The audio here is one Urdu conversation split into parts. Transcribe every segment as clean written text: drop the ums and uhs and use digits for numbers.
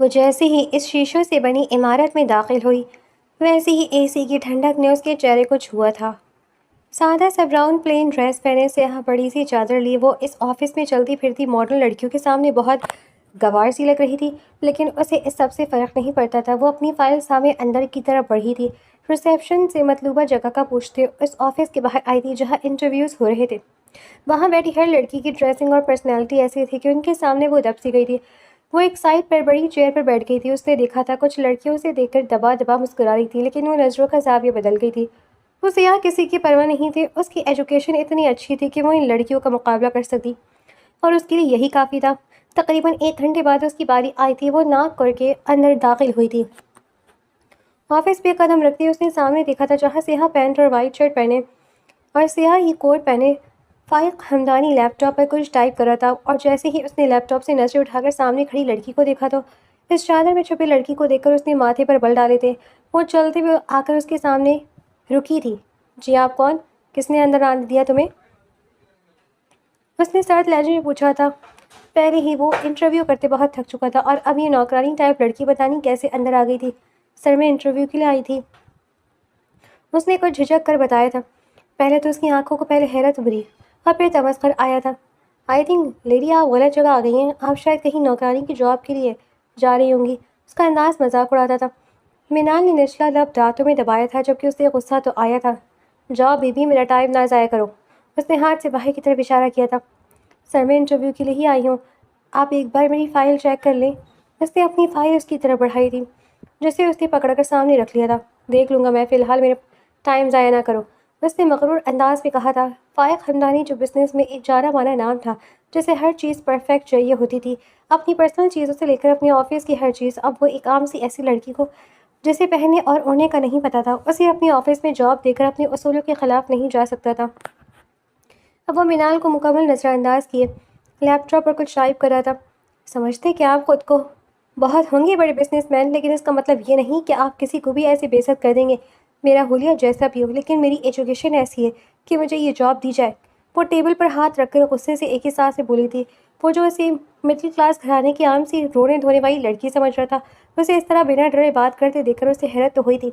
وہ جیسے ہی اس شیشوں سے بنی عمارت میں داخل ہوئی، ویسے ہی اے سی کی ٹھنڈک نے اس کے چہرے کو چھوا تھا۔ سادہ سا براؤن پلین ڈریس پہنے، سیاہ بڑی سی چادر لی، وہ اس آفس میں چلتی پھرتی ماڈرن لڑکیوں کے سامنے بہت گوار سی لگ رہی تھی، لیکن اسے اس سب سے فرق نہیں پڑتا تھا۔ وہ اپنی فائل سامنے اندر کی طرف بڑھی تھی، ریسیپشن سے مطلوبہ جگہ کا پوچھتے اس آفس کے باہر آئی تھی جہاں انٹرویوز ہو رہے تھے۔ وہاں بیٹھی ہر لڑکی کی ڈریسنگ اور پرسنالٹی ایسی تھی کہ ان کے سامنے وہ دب سی گئی تھی۔ وہ ایک سائڈ پر بڑی چیئر پر بیٹھ گئی تھی۔ اس نے دیکھا تھا کچھ لڑکیوں سے دیکھ کر دبا دبا مسکرا رہی تھی، لیکن وہ نظروں کا زاویہ بدل گئی تھی۔ وہ سیاہ کسی کی پرواہ نہیں تھی، اس کی ایجوکیشن اتنی اچھی تھی کہ وہ ان لڑکیوں کا مقابلہ کر سکتی، اور اس کے لیے یہی کافی تھا۔ تقریباً 1 گھنٹے بعد اس کی باری آئی تھی۔ وہ ناک کر کے اندر داخل ہوئی تھی۔ آفس پہ قدم رکھتے اس نے سامنے دیکھا تھا جہاں سیاہ پینٹ اور وائٹ شرٹ پہنے اور سیاہ ہی کوٹ پہنے فائق حمدانی لیپ ٹاپ پر کچھ ٹائپ کر رہا تھا، اور جیسے ہی اس نے لیپ ٹاپ سے نظر اٹھا کر سامنے کھڑی لڑکی کو دیکھا تو اس چادر میں چھپی لڑکی کو دیکھ کر اس نے ماتھے پر بل ڈالے تھے۔ وہ چلتے ہوئے آ کر اس کے سامنے رکی تھی۔ جی آپ کون؟ کس نے اندر آنے دیا تمہیں؟ اس نے سرد لہجے میں پوچھا تھا۔ پہلے ہی وہ انٹرویو کرتے بہت تھک چکا تھا، اور اب یہ نوکرانی ٹائپ لڑکی پتہ نہیں کیسے اندر آ گئی تھی۔ سر میں انٹرویو کے لیے آئی تھی، اس نے کچھ جھجک کر بتایا تھا۔ پہلے تو اس کی آنکھوں کو پہلے حیرت ابھری اور پھر تمسخر آیا تھا۔ آئی تھنک لیڈی آپ غلط جگہ آ گئی ہیں، آپ شاید کہیں نوکرانی کی جاب کے لیے جا رہی ہوں گی۔ اس کا انداز مذاق اڑاتا تھا۔ مینال نے نچلا لب دانتوں میں دبایا تھا، جبکہ اسے غصہ تو آیا تھا۔ جاؤ بی بی، میرا ٹائم نہ ضائع کرو۔ اس نے ہاتھ سے باہر کی طرف اشارہ کیا تھا۔ سر میں انٹرویو کے لیے ہی آئی ہوں، آپ ایک بار میری فائل چیک کر لیں۔ اس نے اپنی فائل اس کی طرف بڑھائی تھی، جسے اس نے پکڑ کر سامنے رکھ لیا تھا۔ دیکھ لوں گا میں، فی الحال میرا ٹائم ضائع نہ کرو، اس نے مغرور انداز میں کہا تھا۔ فائق حمدانی جو بزنس میں ایک جانا مانا نام تھا، جسے ہر چیز پرفیکٹ چاہیے ہوتی تھی، اپنی پرسنل چیزوں سے لے کر اپنے آفس کی ہر چیز، اب وہ ایک عام سی ایسی لڑکی کو جسے پہننے اور اوڑھنے کا نہیں پتہ تھا، اسے اپنی آفس میں جاب دے کر اپنے اصولوں کے خلاف نہیں جا سکتا تھا۔ اب وہ مینال کو مکمل نظر انداز کیے لیپ ٹاپ پر کچھ ٹائپ کر رہا تھا۔ سمجھتے کہ آپ خود کو بہت ہوں گے بڑے بزنس مین، لیکن اس کا مطلب یہ نہیں کہ آپ کسی کو بھی ایسے بے عزت کر دیں گے۔ میرا حلیہ جیسا بھی ہو، لیکن میری ایجوکیشن ایسی ہے کہ مجھے یہ جاب دی جائے۔ وہ ٹیبل پر ہاتھ رکھ کر غصے سے ایک ہی سانس سے بولی تھی۔ وہ جو اسے مڈل کلاس گھرانے کی عام سی رونے دھونے والی لڑکی سمجھ رہا تھا، اسے اس طرح بنا ڈرے بات کرتے دیکھ کر اسے حیرت تو ہوئی تھی۔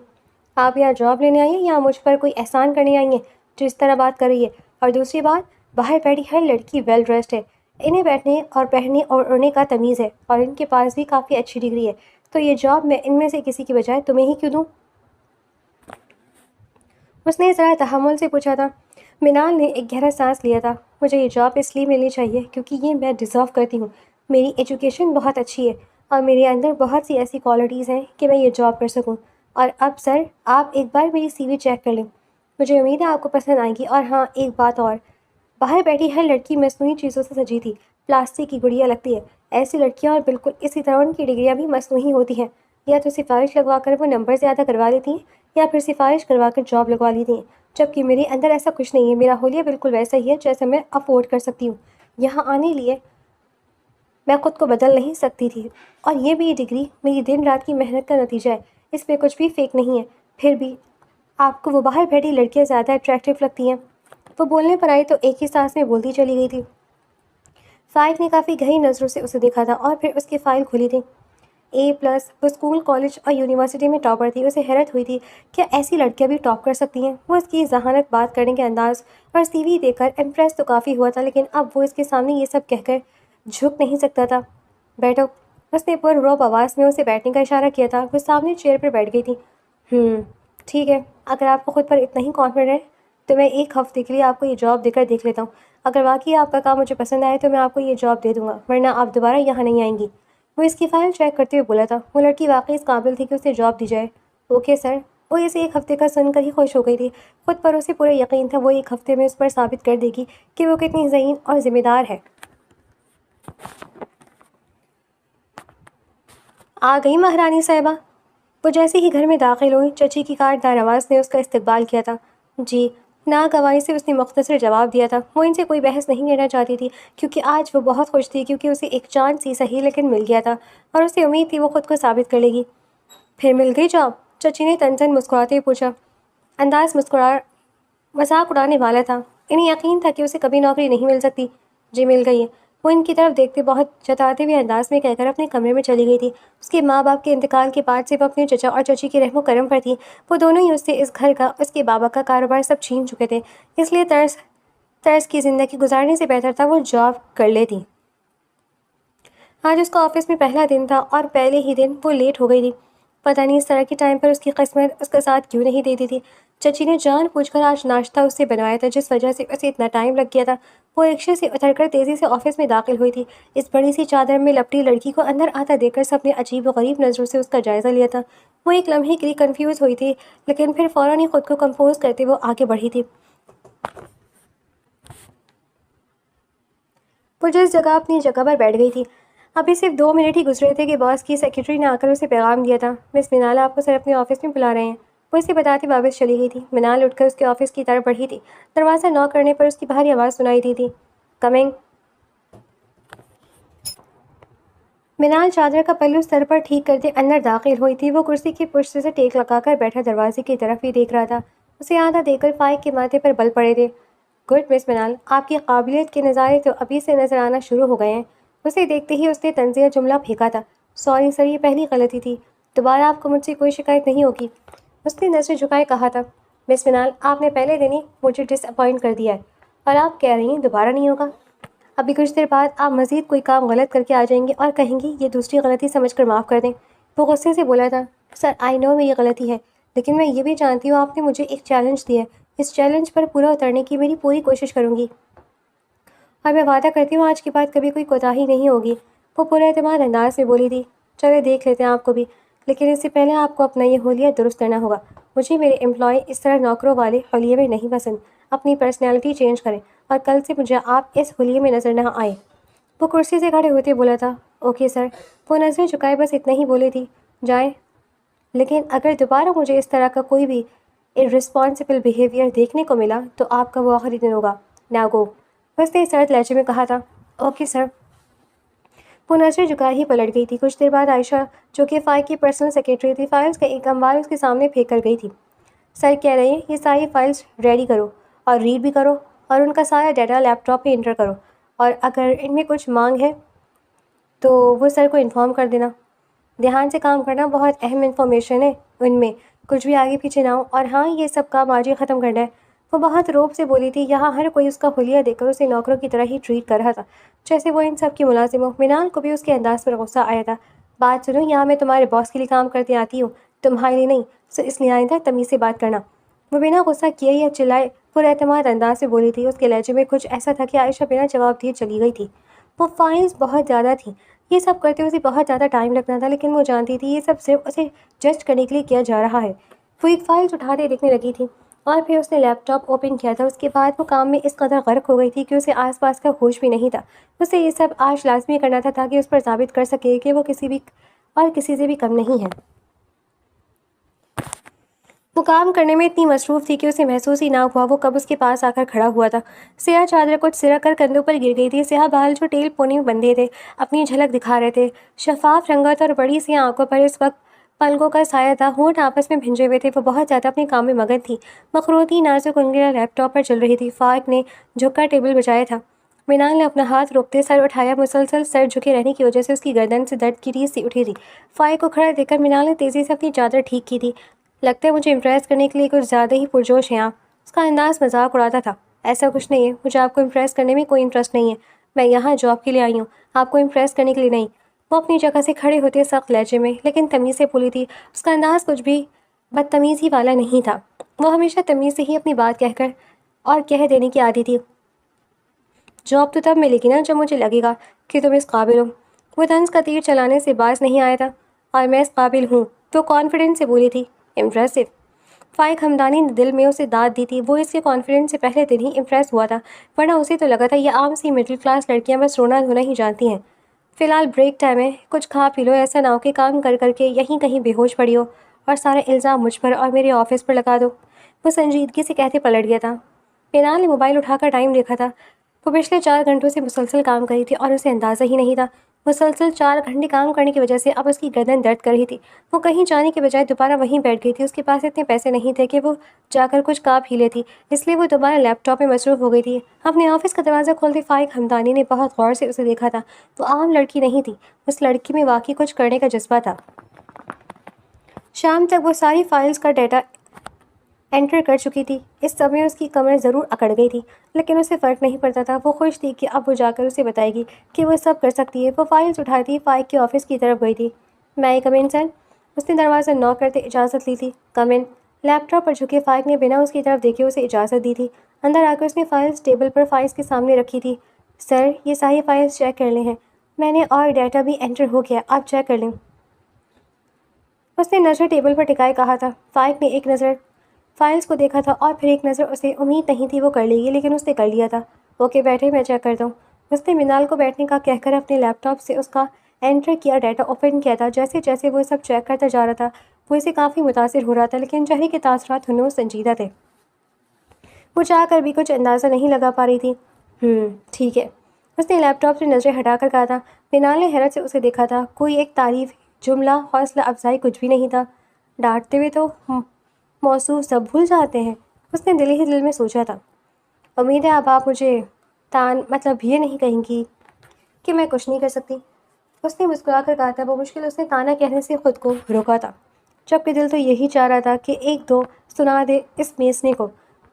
آپ یہاں جاب لینے آئی ہیں یا مجھ پر کوئی احسان کرنے آئی ہیں جو اس طرح بات کر رہی ہے؟ اور دوسری بات، باہر بیٹھی ہر لڑکی ویل ڈریسڈ ہے، انہیں بیٹھنے اور پہننے اور اڑنے کا تمیز ہے، اور ان کے پاس بھی کافی اچھی ڈگری ہے، تو یہ جاب میں ان میں سے کسی کی بجائے تمہیں ہی کیوں دوں؟ اس نے ذرا تحمل سے پوچھا تھا۔ مینال نے ایک گہرا سانس لیا تھا۔ مجھے یہ جاب اس لیے ملنی چاہیے کیونکہ یہ میں ڈیزرو کرتی ہوں۔ میری ایجوکیشن بہت اچھی ہے اور میرے اندر بہت سی ایسی کوالٹیز ہیں کہ میں یہ جاب کر سکوں۔ اور اب سر، آپ ایک بار میری سی وی چیک کر لیں، مجھے امید ہے آپ کو پسند آئے گی۔ اور ہاں، ایک بات اور، باہر بیٹھی ہر لڑکی مصنوعی چیزوں سے سجی تھی، پلاسٹک کی گڑیا لگتی ہے۔ ایسی لڑکیاں اور بالکل اسی طرح ان کی ڈگریاں بھی مصنوعی ہوتی ہیں، یا تو سفارش لگوا کر وہ نمبر زیادہ کروا لیتی ہیں، یا پھر سفارش کروا کر جاب لگوا لیتی ہیں، جبکہ میرے اندر ایسا کچھ نہیں ہے۔ میرا حلیہ بالکل ویسا ہی ہے جیسا میں افورڈ کر سکتی ہوں۔ یہاں آنے لیے میں خود کو بدل نہیں سکتی تھی، اور یہ بھی ڈگری میری دن رات کی محنت کا نتیجہ ہے، اس میں کچھ بھی فیک نہیں ہے۔ پھر بھی آپ کو وہ باہر بیٹھی لڑکیاں زیادہ اٹریکٹیو لگتی ہیں۔ وہ بولنے پر آئی تو ایک ہی سانس میں بولتی چلی گئی تھی۔ فائق نے کافی گہری نظروں سے اسے دیکھا تھا، اور پھر اس کی فائل کھلی تھی۔ A+، وہ اسکول، کالج اور یونیورسٹی میں ٹاپر تھی۔ اسے حیرت ہوئی تھی، کیا ایسی لڑکیاں بھی ٹاپ کر سکتی ہیں؟ وہ اس کی ذہانت، بات کرنے کے انداز اور سی وی دیکھ کر امپریس تو کافی ہوا تھا، لیکن اب وہ اس کے سامنے یہ سب کہہ کر جھک نہیں سکتا تھا۔ بیٹھو، اس نے پر روب آواز میں اسے بیٹھنے کا اشارہ کیا تھا۔ وہ سامنے چیئر پر بیٹھ گئی تھی۔ ٹھیک ہے، اگر آپ کو خود پر اتنا ہی کانفیڈنٹ ہے تو میں 1 ہفتے کے لیے آپ کو یہ جاب دے کر دیکھ لیتا ہوں۔ اگر واقعی آپ کا کام مجھے پسند آئے تو میں آپ کو یہ جاب دے دوں گا، ورنہ آپ دوبارہ یہاں نہیں آئیں گی۔ وہ اس کی فائل چیک کرتے ہوئے بولا تھا۔ وہ لڑکی واقعی اس قابل تھی کہ اسے جاب دی جائے۔ Okay sir. وہ اسے 1 ہفتے کا سن کر ہی خوش ہو گئی تھی۔ خود پر اسے پورا یقین تھا وہ 1 ہفتے میں اس پر ثابت کر دے گی کہ وہ کتنی ذہین اور ذمہ دار ہے۔ آ گئی مہرانی صاحبہ؟ وہ جیسے ہی گھر میں داخل ہوئی، چچی کی کارڈار آواز نے اس کا استقبال کیا تھا۔ جی، ناگواری سے اس نے مختصر جواب دیا تھا۔ وہ ان سے کوئی بحث نہیں کرنا چاہتی تھی، کیونکہ آج وہ بہت خوش تھی، کیونکہ اسے ایک چاند سی صحیح لیکن مل گیا تھا، اور اسے امید تھی وہ خود کو ثابت کر لے گی۔ پھر مل گئی جاب؟ چچی نے تنزن مسکراتے ہوئے پوچھا۔ انداز مذاق اڑانے والا تھا۔ انہیں یقین تھا کہ اسے کبھی نوکری نہیں مل سکتی۔ جی مل گئی ہے۔ وہ ان کی طرف دیکھتے بہت جتاتے ہوئے انداز میں کہہ کر اپنے کمرے میں چلی گئی تھی۔ اس کے ماں باپ کے انتقال کے بعد سے وہ اپنے چچا اور چچی کے رحم و کرم پر تھی۔ وہ دونوں ہی اس سے اس گھر کا، اس کے بابا کا کاروبار سب چھین چکے تھے، اس لیے طرز کی زندگی گزارنے سے بہتر تھا وہ جاب کر لیتی۔ آج اس کا آفس میں پہلا دن تھا اور پہلے ہی دن وہ لیٹ ہو گئی تھی۔ پتہ نہیں اس طرح کے ٹائم پر اس کی قسمت اس کا ساتھ کیوں نہیں دیتی تھی۔ چچی نے جان پوچھ کر آج ناشتہ اس سے بنوایا تھا، جس وجہ سے اسے اتنا ٹائم لگ گیا تھا۔ وہ رکشے سے اتر کر تیزی سے آفس میں داخل ہوئی تھی۔ اس بڑی سی چادر میں لپٹی لڑکی کو اندر آتا دیکھ کر سب نے عجیب و غریب نظروں سے اس کا جائزہ لیا تھا۔ وہ ایک لمحے کے لیے کنفیوز ہوئی تھی، لیکن پھر فوراً ہی خود کو کمپوز کرتے وہ آگے بڑھی تھی۔ وہ جس جگہ اپنی جگہ پر بیٹھ گئی تھی، ابھی صرف 2 منٹ ہی گزرے تھے کہ باس کی سیکرٹری نے آ کر اسے پیغام دیا تھا، مس منال آپ کو سر اپنے آفس میں بلا رہے ہیں۔ وہ اسے بتاتے واپس چلی گئی تھی۔ منال اٹھ کر اس کے آفس کی طرف بڑھی تھی۔ دروازہ ناک کرنے پر اس کی بھاری آواز سنائی دی تھی، کمنگ۔ منال چادر کا پلو سر پر ٹھیک کرتے اندر داخل ہوئی تھی۔ وہ کرسی کی پشت سے ٹیک لگا کر بیٹھا دروازے کی طرف ہی دیکھ رہا تھا۔ اسے آدھا دیکھ کر فائق کے ماتھے پر بل پڑے تھے۔ گڈ مس منال، آپ کی قابلیت کے نظارے تو ابھی سے نظر آنا شروع ہو گئے ہیں۔ اسے دیکھتے ہی اس نے طنزیہ جملہ پھینکا تھا، سوری سر، یہ پہلی غلطی تھی، دوبارہ آپ کو مجھ سے کوئی شکایت نہیں ہوگی۔ اس نے نظر جھکائے کہا تھا، مس منال آپ نے پہلے دن ہی مجھے ڈس اپوائنٹ کر دیا ہے اور آپ کہہ رہی ہیں دوبارہ نہیں ہوگا۔ ابھی کچھ دیر بعد آپ مزید کوئی کام غلط کر کے آ جائیں گے اور کہیں گی یہ دوسری غلطی سمجھ کر معاف کر دیں۔ وہ غصے سے بولا تھا، سر آئی نو میں یہ غلطی ہے، لیکن میں یہ بھی جانتی ہوں آپ نے مجھے ایک چیلنج دیا ہے، اس چیلنج پر پورا اترنے کی میری پوری کوشش کروں گی اور میں وعدہ کرتی ہوں آج کے بعد کبھی کوئی کوتاہی نہیں ہوگی۔ وہ پورا اعتماد انداز میں بولی تھی، چلے دیکھ لیتے ہیں آپ کو بھی، لیکن اس سے پہلے آپ کو اپنا یہ حلیہ درست کرنا ہوگا۔ مجھے میرے امپلائی اس طرح نوکروں والے حلیے میں نہیں پسند۔ اپنی پرسنالٹی چینج کریں اور کل سے مجھے آپ اس حلیے میں نظر نہ آئے۔ وہ کرسی سے کھڑے ہوتے بولا تھا، اوکے سر۔ وہ نظریں جھکائے بس اتنا ہی بولی تھی، جائیں، لیکن اگر دوبارہ مجھے اس طرح کا کوئی بھی irresponsible بیہیویئر دیکھنے کو ملا تو آپ کا وہ آخری دن ہوگا، ناؤ گو۔ اس نے سرد لہجے میں کہا تھا، اوکے سر۔ وہ نظریں جھکائے ہی پلٹ گئی تھی۔ کچھ دیر بعد عائشہ، جو کہ فائق کی پرسنل سیکرٹری تھی، فائلز کا ایک انبار اس کے سامنے پھینک کر گئی تھی۔ سر کہہ رہے ہیں یہ ساری فائلز ریڈی کرو اور ریڈ بھی کرو اور ان کا سارا ڈیٹا لیپ ٹاپ پہ انٹر کرو، اور اگر ان میں کچھ مانگ ہے تو وہ سر کو انفارم کر دینا۔ دھیان سے کام کرنا، بہت اہم انفارمیشن ہے ان میں، کچھ بھی آگے پیچھے نہ ہو، اور ہاں یہ سب کام آج ہی ختم کرنا ہے۔ وہ بہت روب سے بولی تھی، یہاں ہر کوئی اس کا حلیہ دیکھ کر اسے نوکروں کی طرح ہی ٹریٹ کر رہا تھا جیسے وہ ان سب کی ملازم ہو۔ منال کو بھی اس کے انداز پر غصہ آیا تھا۔ بات سنو، یہاں میں تمہارے باس کے لیے کام کرتے آتی ہوں، تمہارے لیے نہیں، سو اس لیے آئندہ تمیز سے بات کرنا۔ وہ بنا غصہ کیے یا چلائے پورا اعتماد انداز سے بولی تھی۔ اس کے لہجے میں کچھ ایسا تھا کہ عائشہ بنا جواب دیے چلی گئی تھی۔ وہ فائلز بہت زیادہ تھیں، یہ سب کرتے اسے بہت زیادہ ٹائم لگنا تھا، لیکن وہ جانتی تھی یہ سب صرف اسے جج کرنے کے لیے کیا جا رہا ہے۔ وہ ایک فائل اٹھاتے دیکھنے لگی تھی اور پھر اس نے لیپ ٹاپ اوپن کیا تھا۔ اس کے بعد وہ کام میں اس قدر غرق ہو گئی تھی کہ اسے آس پاس کا ہوش بھی نہیں تھا۔ اسے یہ سب آج لازمی کرنا تھا تاکہ اس پر ثابت کر سکے کہ وہ کسی سے بھی کم نہیں ہے۔ وہ کام کرنے میں اتنی مصروف تھی کہ اسے محسوس ہی نہ ہوا وہ کب اس کے پاس آ کر کھڑا ہوا تھا۔ سیاہ چادر کچھ سرک کر کندھوں پر گر گئی تھی۔ سیاہ بال جو ٹیل پونی میں بندھے تھے اپنی جھلک دکھا رہے تھے۔ شفاف رنگت اور بڑی سی آنکھوں پر اس وقت پلکوں کا سایہ تھا، ہونٹ آپس میں بھنجے ہوئے تھے۔ وہ بہت زیادہ اپنے کام میں مگن تھی۔ مخروطی نازک انگلیاں لیپ ٹاپ پر چل رہی تھی۔ فائق نے جھک کر ٹیبل بجایا تھا۔ منال نے اپنا ہاتھ روکتے سر اٹھایا، مسلسل سر جھکے رہنے کی وجہ سے اس کی گردن سے درد کی ریس سی اٹھی تھی۔ فائق کو کھڑا دیکھ کر منال نے تیزی سے اپنی چادر ٹھیک کی تھی۔ لگتا ہے مجھے امپریس کرنے کے لیے کچھ زیادہ ہی پرجوش ہیں آپ۔ اس کا انداز مذاق اڑاتا تھا، ایسا کچھ نہیں ہے، مجھے آپ کو امپریس کرنے میں کوئی انٹرسٹ نہیں ہے، میں یہاں جاب کے لیے آئی ہوں، آپ کو امپریس کرنے کے لیے نہیں۔ وہ اپنی جگہ سے کھڑے ہوتے سخت لہجے میں لیکن تمیز سے بولی تھی۔ اس کا انداز کچھ بھی بدتمیزی والا نہیں تھا۔ وہ ہمیشہ تمیز سے ہی اپنی بات کہہ کر اور کہہ دینے کی عادی تھی۔ جاب تو تب ملے گی نا جب مجھے لگے گا کہ تم اس قابل ہو۔ وہ طنز کا تیر چلانے سے باز نہیں آیا تھا، اور میں اس قابل ہوں، تو کانفیڈنس سے بولی تھی، امپریسو۔ فائق ہمدانی نے دل میں اسے داد دی تھی۔ وہ اس کے کانفیڈنس سے پہلے دن ہی امپریس ہوا تھا، ورنہ اسے تو لگا تھا یہ عام سی مڈل کلاس لڑکیاں بس رونا دھونا ہی جانتی ہیں۔ فی الحال بریک ٹائم ہے، کچھ کھا پی لو، ایسا نہ ہو کہ کام کر کر کے یہیں کہیں بے ہوش پڑی ہو اور سارا الزام مجھ پر اور میرے آفس پر لگا دو۔ وہ سنجیدگی سے کہتے پلٹ گیا تھا۔ منال نے موبائل اٹھا کر ٹائم دیکھا تھا۔ وہ پچھلے 4 گھنٹوں سے مسلسل کام کری تھی اور اسے اندازہ ہی نہیں تھا۔ مسلسل 4 گھنٹے کام کرنے کی وجہ سے اب اس کی گردن درد کر رہی تھی۔ وہ کہیں جانے کے بجائے دوبارہ وہیں بیٹھ گئی تھی۔ اس کے پاس اتنے پیسے نہیں تھے کہ وہ جا کر کچھ کھا پی لیتی، اس لیے وہ دوبارہ لیپ ٹاپ میں مصروف ہو گئی تھی۔ اپنے آفس کا دروازہ کھولتے فائق ہمدانی نے بہت غور سے اسے دیکھا تھا۔ وہ عام لڑکی نہیں تھی، اس لڑکی میں واقعی کچھ کرنے کا جذبہ تھا۔ شام تک وہ ساری فائلز کا ڈیٹا انٹر کر چکی تھی۔ اس سمے اس کی کمر ضرور اکڑ گئی تھی، لیکن اسے فرق نہیں پڑتا تھا۔ وہ خوش تھی کہ اب وہ جا کر اسے بتائے گی کہ وہ سب کر سکتی ہے۔ وہ فائلز اٹھاتی فائق کے آفس کی طرف گئی تھی۔ میں کم ان سر؟ اس نے دروازہ نوک کرتے اجازت لی تھی۔ کم ان۔ لیپ ٹاپ پر جھکے فائق نے بنا اس کی طرف دیکھے اسے اجازت دی تھی۔ اندر آ کر اس نے فائلز ٹیبل پر فائز کے سامنے رکھی تھی۔ سر، یہ ساری فائلز چیک کر لیں ہیں، میں نے اور ڈیٹا بھی انٹر ہو گیا، آپ چیک کر لیں۔ اس نے نظر ٹیبل پر ٹکائے کہا تھا۔ فائق نے ایک نظر فائلز کو دیکھا تھا اور پھر ایک نظر اسے امید نہیں تھی وہ کر لے گی، لیکن اس نے کر لیا تھا۔ اوکے بیٹھے، میں چیک کرتا ہوں۔ اس نے منال کو بیٹھنے کا کہہ کر اپنے لیپ ٹاپ سے اس کا انٹر کیا ڈیٹا اوپن کیا تھا۔ جیسے جیسے وہ سب چیک کرتا جا رہا تھا وہ اسے کافی متاثر ہو رہا تھا، لیکن چہرے کے تاثرات ہنوز سنجیدہ تھے۔ وہ چاہ کر بھی کچھ اندازہ نہیں لگا پا رہی تھی۔ ٹھیک ہے، اس نے لیپ ٹاپ سے نظریں ہٹا کر کہا تھا۔ منال نے حیرت سے اسے دیکھا تھا۔ کوئی ایک تعریف، جملہ، حوصلہ افزائی کچھ بھی نہیں تھا۔ ڈانٹتے ہوئے تو موصوف سب بھول جاتے ہیں، اس نے دل ہی دل میں سوچا تھا۔ امید ہے اب آپ مجھے مطلب یہ نہیں کہیں گی کہ میں کچھ نہیں کر سکتی، اس نے مسکرا کر کہا تھا۔ وہ مشکل اس نے تانا کہنے سے خود کو روکا تھا، جبکہ دل تو یہی چاہ رہا تھا کہ ایک دو سنا دے اس میسنے کو۔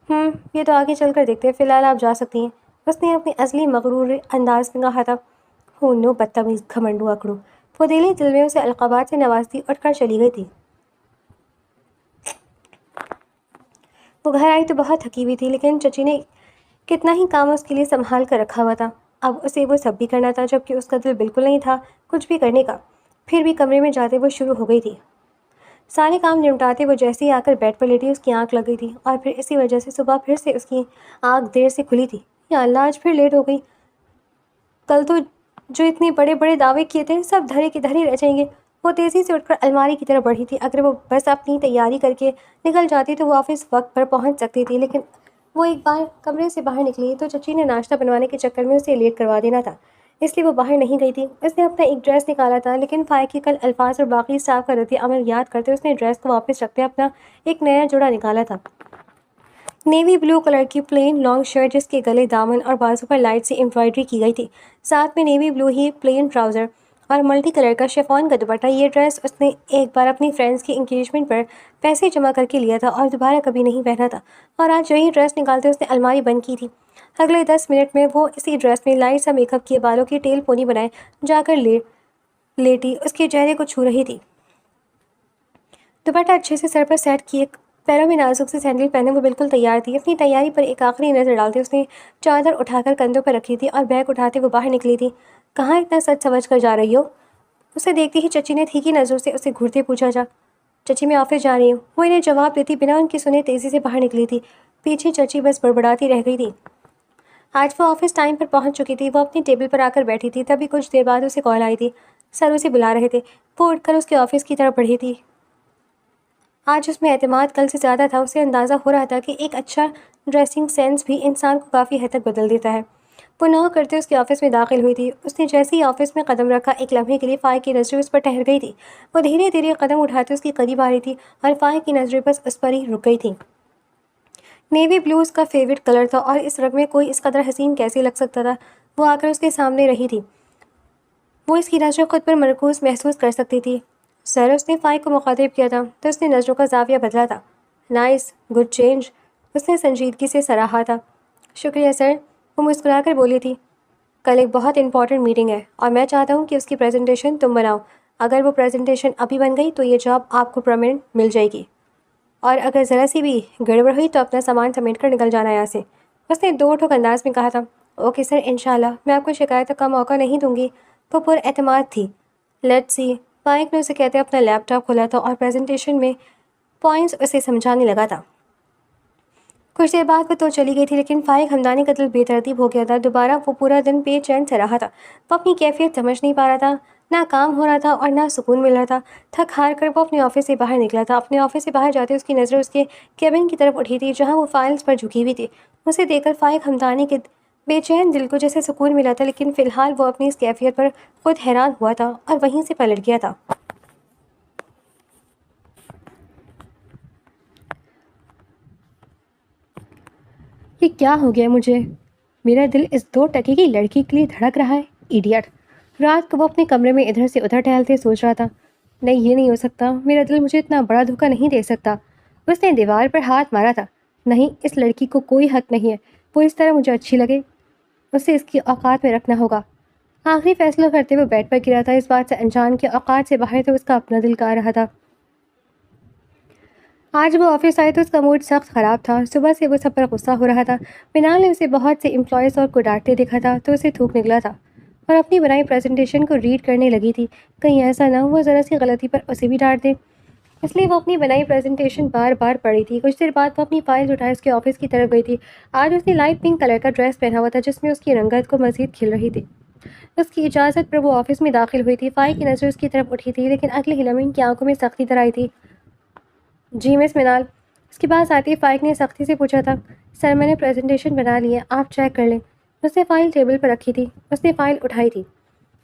یہ تو آگے چل کر دیکھتے ہیں، فی الحال آپ جا سکتی ہیں، اس نے اپنے اصلی مغرور انداز میں کہا تھا۔ نو بدتمیز گھمنڈو اکڑو، وہ دل ہی دل میں اسے القابات سے نوازتی اٹھ کر چلی گئی تھی۔ وہ گھر آئی تو بہت تھکی ہوئی تھی، لیکن چچی نے کتنا ہی کام اس کے لیے سنبھال کر رکھا ہوا تھا۔ اب اسے وہ سب بھی کرنا تھا، جبکہ اس کا دل بالکل نہیں تھا کچھ بھی کرنے کا۔ پھر بھی کمرے میں جاتے وہ شروع ہو گئی تھی۔ سارے کام نمٹاتے وہ جیسے ہی آ کر بیڈ پر لیٹی اس کی آنکھ لگ گئی تھی، اور پھر اسی وجہ سے صبح پھر سے اس کی آنکھ دیر سے کھلی تھی۔ یا اللہ، آج پھر لیٹ ہو گئی۔ کل تو جو اتنے بڑے بڑے دعوے کیے تھے سب دھرے کے دھرے رہ جائیں گے۔ وہ تیزی سے اٹھ کر الماری کی طرف بڑھی تھی۔ اگر وہ بس اپنی تیاری کر کے نکل جاتی تو وہ آفس وقت پر پہنچ سکتی تھی، لیکن وہ ایک بار کمرے سے باہر نکلی تو چچی نے ناشتہ بنوانے کے چکر میں اسے لیٹ کروا دینا تھا، اس لیے وہ باہر نہیں گئی تھی۔ اس نے اپنا ایک ڈریس نکالا تھا، لیکن فائق کے کل الفاظ اور باقی اسٹاف کا رد عمل یاد کرتے اس نے ڈریس کو واپس رکھتے اپنا ایک نیا جوڑا نکالا تھا۔ نیوی بلو کلر کی پلین لانگ شرٹ جس کے گلے، دامن اور بازو پر لائٹ سی امبرائڈری کی گئی تھی، ساتھ میں نیوی بلو ہی پلین ٹراؤزر اور ملٹی کلر کا شفون کا دوپٹہ۔ یہ ڈریس اس نے ایک بار اپنی فرینڈز کی انگیجمنٹ پر پیسے جمع کر کے لیا تھا اور دوبارہ کبھی نہیں پہنا تھا، اور آج یہی ڈریس نکالتے اس نے الماری بند کی تھی۔ اگلے 10 منٹ میں وہ اسی ڈریس میں لائٹ سا میک اپ کیے، بالوں کی ٹیل پونی بنائے جا کر لیٹی اس کے چہرے کو چھو رہی تھی۔ دوپٹہ اچھے سے سر پر سیٹ کیے، پیروں میں نازک سے سینڈل پہنے وہ بالکل تیار تھی۔ اپنی تیاری پر ایک آخری نظر ڈالتے اس نے چادر اٹھا کر کندھوں پر رکھی تھی اور بیگ اٹھاتے وہ باہر نکلی تھی۔ کہاں اتنا سچ سمجھ کر جا رہی ہو؟ اسے دیکھتی ہی چچی نے تیکھی نظروں سے اسے گھورتے پوچھا جا۔ چچی میں آفس جا رہی ہوں، وہ انہیں جواب دیتی بنا ان کی سنے تیزی سے باہر نکلی تھی۔ پیچھے چچی بس بڑبڑاتی رہ گئی تھی۔ آج وہ آفس ٹائم پر پہنچ چکی تھی۔ وہ اپنی ٹیبل پر آ کر بیٹھی تھی، تبھی کچھ دیر بعد اسے کال آئی تھی۔ سر اسے بلا رہے تھے۔ وہ اٹھ کر اس کے آفس کی طرف بڑھی تھی۔ آج اس میں اعتماد کل سے زیادہ تھا۔ اسے اندازہ ہو رہا تھا کہ ایک اچھا ڈریسنگ سینس بھی انسان کو کافی حد تک بدل دیتا ہے۔ وہ نوک کرتے اس کے آفس میں داخل ہوئی تھی۔ اس نے جیسے ہی آفس میں قدم رکھا ایک لمحے کے لیے فائق کی نظریں اس پر ٹھہر گئی تھی۔ وہ دھیرے دھیرے قدم اٹھاتے اس کے قریب آ رہی تھی اور فائق کی نظریں بس اس پر ہی رک گئی تھیں۔ نیوی بلو اس کا فیوریٹ کلر تھا اور اس رنگ میں کوئی اس قدر حسین کیسے لگ سکتا تھا۔ وہ آ کر اس کے سامنے رہی تھی۔ وہ اس کی نظریں خود پر مرکوز محسوس کر سکتی تھی۔ سر، اس نے فائق کو مخاطب کیا تھا تو اس نے نظروں کا زاویہ بدلا تھا۔ نائس، گڈ چینج، اس نے سنجیدگی سے سراہا تھا۔ شکریہ سر، وہ مسکرا کر بولی تھی۔ کل ایک بہت امپورٹنٹ میٹنگ ہے اور میں چاہتا ہوں کہ اس کی پریزنٹیشن تم بناؤ۔ اگر وہ پریزنٹیشن ابھی بن گئی تو یہ جاب آپ کو پرماننٹ مل جائے گی، اور اگر ذرا سی بھی گڑبڑ ہوئی تو اپنا سامان سمیٹ کر نکل جانا یہاں سے، اس نے دو ٹھوک انداز میں کہا تھا۔ اوکے سر، انشاءاللہ میں آپ کو شکایتوں کا موقع نہیں دوں گی، وہ پر اعتماد تھی۔ لیٹس سی، فائق نے اسے کہتے اپنا لیپ ٹاپ کھولا تھا اور پریزنٹیشن میں پوائنٹس اسے سمجھانے لگا تھا۔ کچھ دیر بعد وہ تو چلی گئی تھی، لیکن فائق ہمدانی کا دل بے ترتیب ہو گیا تھا۔ دوبارہ وہ پورا دن بے چین سے رہا تھا۔ وہ اپنی کیفیت سمجھ نہیں پا رہا تھا، نہ کام ہو رہا تھا اور نہ سکون مل رہا تھا۔ تھک ہار کر وہ اپنے آفس سے باہر نکلا تھا۔ اپنے آفس سے باہر جاتے اس کی نظر اس کے کیبن کی طرف اٹھی تھی جہاں وہ فائلز پر جھکی ہوئی تھی۔ اسے دیکھ کر فائق ہمدانی کے بے چین دل کو جیسے سکون ملا تھا، لیکن فی الحال وہ اپنی اس کیفیت پر خود حیران ہوا تھا اور وہیں سے پلٹ گیا تھا۔ یہ کیا ہو گیا مجھے؟ میرا دل اس 2 ٹکے کی لڑکی کے لیے دھڑک رہا ہے۔ ایڈیٹ! رات کو وہ اپنے کمرے میں ادھر سے ادھر ٹہلتے سوچ رہا تھا، نہیں یہ نہیں ہو سکتا، میرا دل مجھے اتنا بڑا دھوکہ نہیں دے سکتا۔ اس نے دیوار پر ہاتھ مارا تھا، نہیں، اس لڑکی کو کوئی حق نہیں ہے وہ اس طرح مجھے اچھی لگے، اسے اس کی اوقات میں رکھنا ہوگا۔ آخری فیصلہ کرتے ہوئے بیڈ پر گرا تھا، اس بات سے انجان کے اوقات سے باہر تو اس کا اپنا دل کہہ رہا تھا۔ آج وہ آفس آئے تو اس کا موڈ سخت خراب تھا۔ صبح سے وہ سب پر غصہ ہو رہا تھا۔ منال نے اسے بہت سے امپلائیز اور کو ڈانٹتے دیکھا تھا تو اسے تھوک نکلا تھا اور اپنی بنائی پریزنٹیشن کو ریڈ کرنے لگی تھی، کہیں ایسا نہ ہو وہ ذرا سی غلطی پر اسے بھی ڈانٹ دے۔ اس لیے وہ اپنی بنائی پریزنٹیشن بار بار پڑھی تھی۔ کچھ دیر بعد وہ اپنی فائل اٹھائے اس کے آفس کی طرف گئی تھی۔ آج اس نے لائٹ پنک کلر کا ڈریس پہنا ہوا تھا جس میں اس کی رنگت کو مزید کھل رہی تھی۔ اس کی اجازت پر وہ آفس میں داخل ہوئی تھی۔ فائل کی نظر اس کی طرف اٹھی تھی، لیکن اگلے ہی لمحے ان کی آنکھوں میں سختی در آئی تھی۔ جی مس منال، اس کے پاس آتی فائق نے سختی سے پوچھا تھا۔ سر میں نے پریزنٹیشن بنا لی ہے، آپ چیک کر لیں۔ اس نے فائل ٹیبل پر رکھی تھی۔ اس نے فائل اٹھائی تھی۔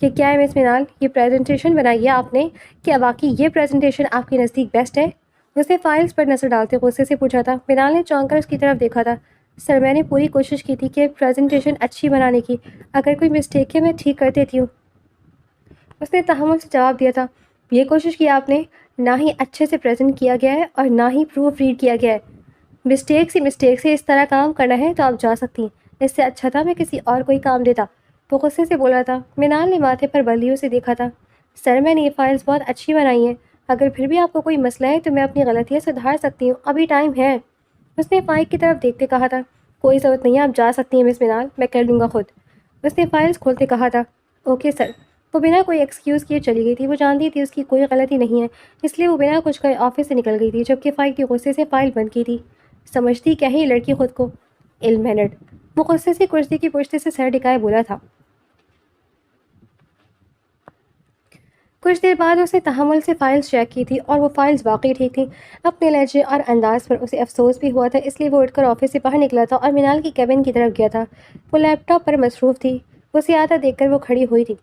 کہ کیا ہے مس منال، یہ پریزنٹیشن بنائی ہے آپ نے؟ کیا واقعی یہ پریزنٹیشن آپ کے نزدیک بیسٹ ہے؟ اس نے فائلز پر نظر ڈالتے غصے سے پوچھا تھا۔ منال نے چونک کر اس کی طرف دیکھا تھا۔ سر میں نے پوری کوشش کی تھی کہ پریزنٹیشن اچھی بنانے کی، اگر کوئی مسٹیک ہے میں ٹھیک کر دیتی ہوں۔ اس نے تحمل سے جواب دیا تھا۔ یہ کوشش کی آپ نے، نہ ہی اچھے سے پریزنٹ کیا گیا ہے اور نہ ہی پروف ریڈ کیا گیا ہے۔ مسٹیک سے اس طرح کام کرنا ہے تو آپ جا سکتی ہیں، اس سے اچھا تھا میں کسی اور کوئی کام دیتا، وہ غصے سے بولا تھا۔ منال نے ماتھے پر بلیوں سے دیکھا تھا۔ سر میں نے یہ فائلز بہت اچھی بنائی ہیں، اگر پھر بھی آپ کو کوئی مسئلہ ہے تو میں اپنی غلطیاں سدھار سکتی ہوں، ابھی ٹائم ہے۔ اس نے فائل کی طرف دیکھتے کہا تھا۔ کوئی ضرورت نہیں ہے، آپ جا سکتی ہیں مس منال، میں کر لوں گا خود۔ اس نے فائلز کھولتے کہا تھا۔ Okay sir. وہ بنا کوئی ایکسکیوز کیے چلی گئی تھی۔ وہ جانتی تھی اس کی کوئی غلطی نہیں ہے، اس لیے وہ بنا کچھ کہے آفس سے نکل گئی تھی، جبکہ فائل کی غصے سے فائل بند کی تھی۔ سمجھتی کیا ہے یہ لڑکی خود کو؟ علم مینڈ! وہ غصے سے کرسی کی پشت سے سر ٹکائے بولا تھا۔ کچھ دیر بعد اس نے تحمل سے فائلز چیک کی تھی اور وہ فائلز واقعی ٹھیک تھیں۔ اپنے لہجے اور انداز پر اسے افسوس بھی ہوا تھا، اس لیے وہ اٹھ کر آفس سے باہر نکلا تھا اور منال کی کیبن کی طرف گیا تھا۔ وہ لیپ ٹاپ پر مصروف تھی۔ اسے آتا دیکھ کر وہ کھڑی ہوئی تھی۔